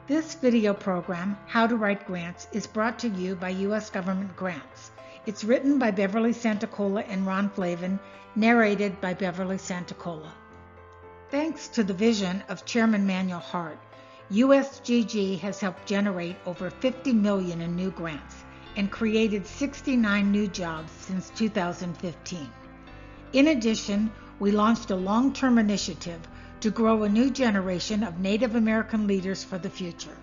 This video program, How to Write Grants, is brought to you by U.S. Government Grants. It's written by Beverly Santacola and Ron Flavin, narrated by Beverly Santacola. Thanks to the vision of Chairman Manuel Hart, USGG has helped generate over $50 million in new grants and created 69 new jobs since 2015. In addition, we launched a long-term initiative to grow a new generation of Native American leaders for the future.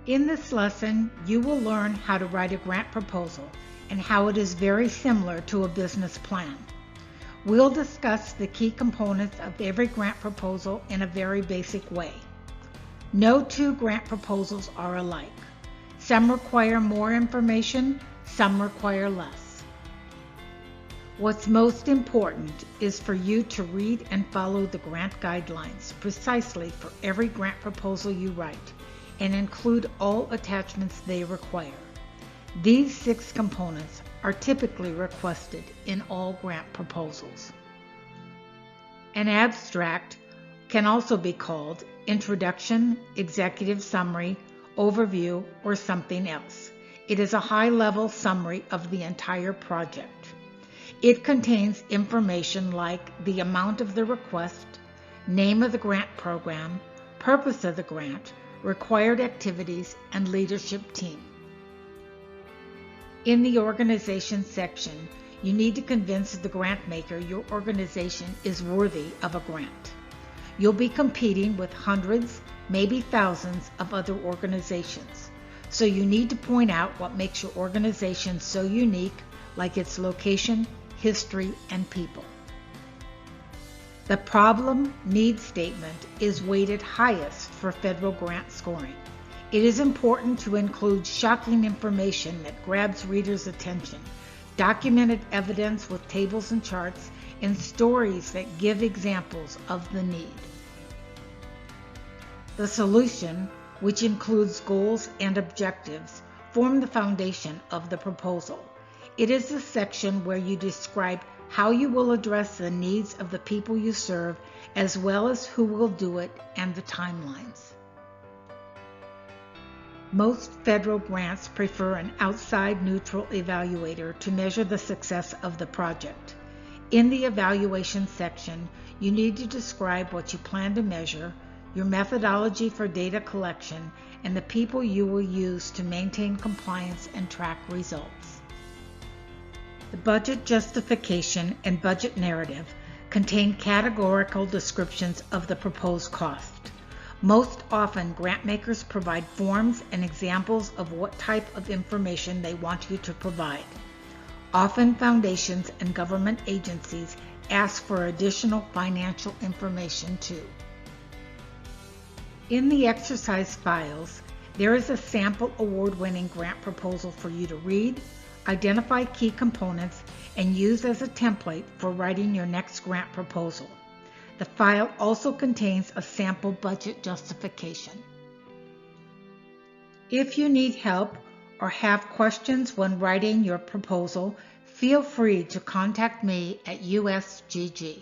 In this lesson, you will learn how to write a grant proposal and how it is very similar to a business plan. We'll discuss the key components of every grant proposal in a very basic way. No two grant proposals are alike. Some require more information, some require less. What's most important is for you to read and follow the grant guidelines precisely for every grant proposal you write and include all attachments they require. These 6 components are typically requested in all grant proposals. An abstract can also be called introduction, executive summary, overview, or something else. It is a high-level summary of the entire project. It contains information like the amount of the request, name of the grant program, purpose of the grant, required activities, and leadership team. In the organization section, you need to convince the grant maker your organization is worthy of a grant. You'll be competing with hundreds, maybe thousands of other organizations. So you need to point out what makes your organization so unique, like its location, history, and people. The problem need statement is weighted highest for federal grant scoring. It is important to include shocking information that grabs readers' attention, documented evidence with tables and charts, and stories that give examples of the need. The solution, which includes goals and objectives, form the foundation of the proposal. It is the section where you describe how you will address the needs of the people you serve, as well as who will do it and the timelines. Most federal grants prefer an outside neutral evaluator to measure the success of the project. In the evaluation section, you need to describe what you plan to measure, your methodology for data collection, and the people you will use to maintain compliance and track results. The budget justification and budget narrative contain categorical descriptions of the proposed cost. Most often, grant makers provide forms and examples of what type of information they want you to provide. Often, foundations and government agencies ask for additional financial information too. In the exercise files, there is a sample award-winning grant proposal for you to read, identify key components, and use as a template for writing your next grant proposal. The file also contains a sample budget justification. If you need help or have questions when writing your proposal, feel free to contact me at USGG.